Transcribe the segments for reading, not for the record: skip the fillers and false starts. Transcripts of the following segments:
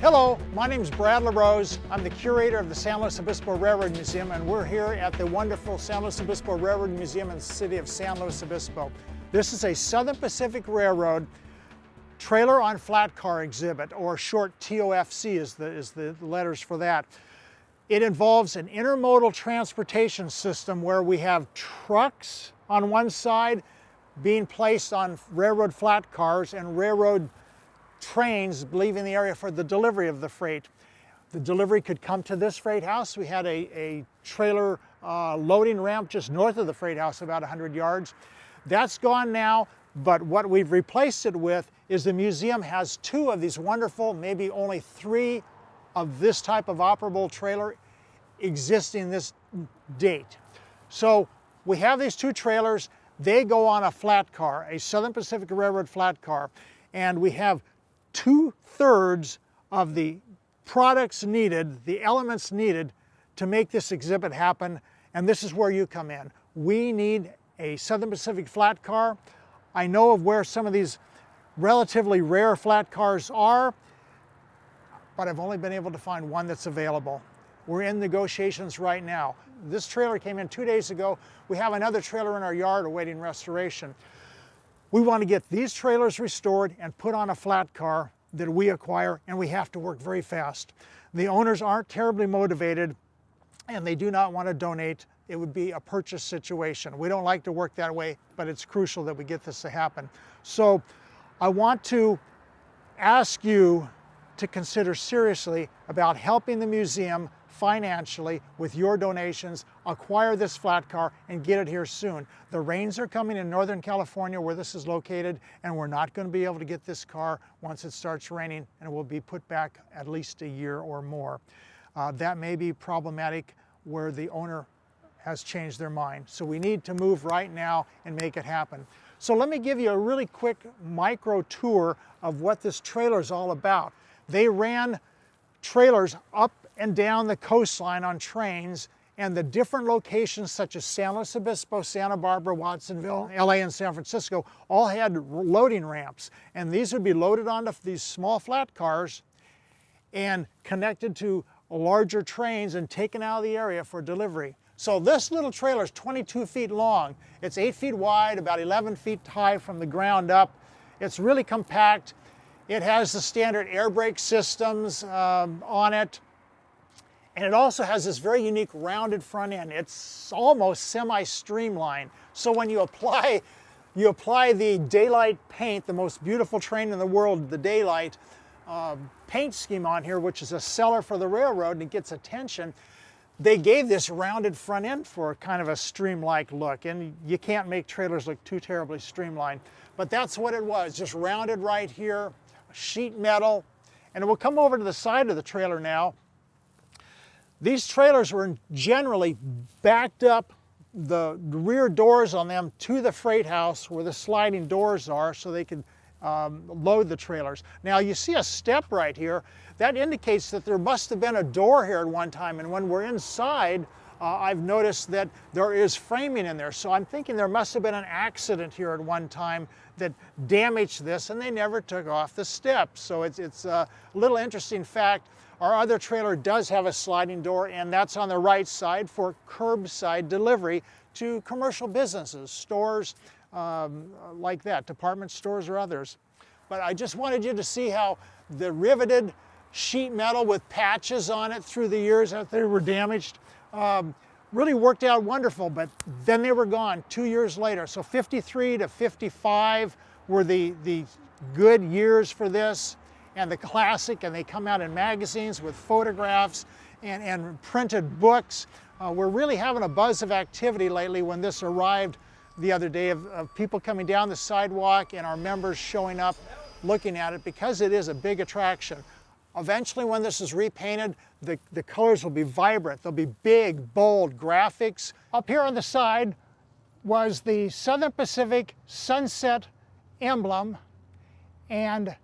Hello, my name is Brad LaRose. I'm the curator of the San Luis Obispo Railroad Museum, and we're here at the wonderful San Luis Obispo Railroad Museum in the city of San Luis Obispo. This is a Southern Pacific Railroad trailer on flat car exhibit, or short ToFC is the letters for that. It involves an intermodal transportation system where we have trucks on one side being placed on railroad flat cars and railroad trains leaving the area for the delivery of the freight. The delivery could come to this freight house. We had a trailer loading ramp just north of the freight house, about 100 yards. That's gone now, but what we've replaced it with is the museum has two of these wonderful, maybe only three of this type of operable trailer existing this date. So we have these two trailers. They go on a flat car, a Southern Pacific Railroad flat car, and we have 2/3 of the products needed, the elements needed to make this exhibit happen, and this is where you come in. We need a Southern Pacific flat car. I know of where some of these relatively rare flat cars are, but I've only been able to find one that's available. We're in negotiations right now. This trailer came in 2 days ago. We have another trailer in our yard awaiting restoration. We want to get these trailers restored and put on a flat car that we acquire, and we have to work very fast. The owners aren't terribly motivated, and they do not want to donate. It would be a purchase situation. We don't like to work that way, but it's crucial that we get this to happen. So I want to ask you to consider seriously about helping the museum financially with your donations, acquire this flat car and get it here soon. The rains are coming in Northern California where this is located, and we're not going to be able to get this car once it starts raining, and it will be put back at least a year or more. That may be problematic where the owner has changed their mind. So we need to move right now and make it happen. So let me give you a really quick micro tour of what this trailer is all about. They ran trailers up and down the coastline on trains, and the different locations such as San Luis Obispo, Santa Barbara, Watsonville, LA, and San Francisco all had loading ramps, and these would be loaded onto these small flat cars and connected to larger trains and taken out of the area for delivery. So this little trailer is 22 feet long. It's 8 feet wide, about 11 feet high from the ground up. It's really compact. It has the standard air brake systems on it. And it also has this very unique rounded front end. It's almost semi-streamlined. So when you apply the daylight paint, the most beautiful train in the world, the daylight paint scheme on here, which is a seller for the railroad, and it gets attention. They gave this rounded front end for kind of a stream-like look, and you can't make trailers look too terribly streamlined. But that's what it was, just rounded right here, sheet metal. And we'll come over to the side of the trailer now. These trailers were generally backed up, the rear doors on them, to the freight house where the sliding doors are so they could load the trailers. Now you see a step right here. That indicates that there must have been a door here at one time, and when we're inside, I've noticed that there is framing in there. So I'm thinking there must have been an accident here at one time that damaged this, and they never took off the steps. So it's a little interesting fact. Our other trailer does have a sliding door, and that's on the right side for curbside delivery to commercial businesses, stores like that, department stores or others. But I just wanted you to see how the riveted sheet metal with patches on it through the years that they were damaged really worked out wonderful, but then they were gone 2 years later. So 53 to 55 were the good years for this, and the classic, and they come out in magazines with photographs and printed books. We're really having a buzz of activity lately. When this arrived the other day, of people coming down the sidewalk and our members showing up looking at it, because it is a big attraction. Eventually, when this is repainted, the colors will be vibrant. They'll be big, bold graphics. Up here on the side was the Southern Pacific Sunset emblem, and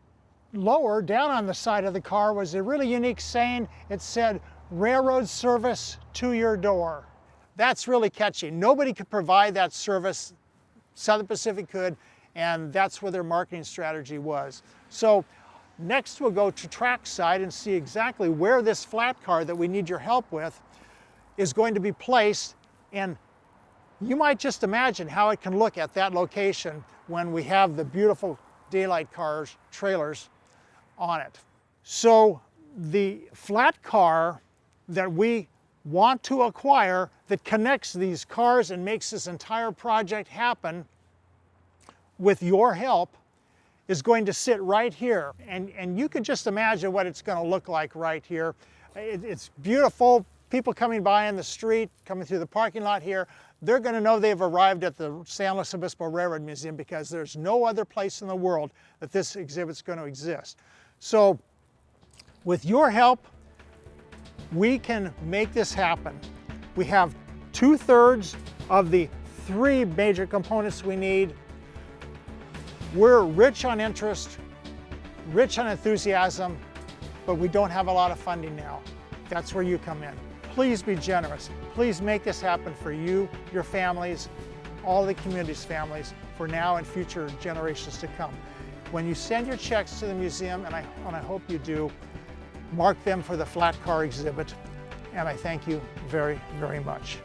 lower down on the side of the car was a really unique saying. It said, "Railroad service to your door." That's really catchy. Nobody could provide that service. Southern Pacific could, and that's where their marketing strategy was. So Next, we'll go to trackside and see exactly where this flat car that we need your help with is going to be placed, and you might just imagine how it can look at that location when we have the beautiful daylight cars, trailers on it. So the flat car that we want to acquire that connects these cars and makes this entire project happen with your help is going to sit right here. And you can just imagine what it's going to look like right here. It's beautiful. People coming by in the street, coming through the parking lot here, they're going to know they've arrived at the San Luis Obispo Railroad Museum because there's no other place in the world that this exhibit's going to exist. So with your help, we can make this happen. We have 2/3 of the 3 major components we need. We're rich on interest, rich on enthusiasm, but we don't have a lot of funding now. That's where you come in. Please be generous. Please make this happen for you, your families, all the community's families, for now and future generations to come. When you send your checks to the museum, and I hope you do, mark them for the flat car exhibit, and I thank you very, very much.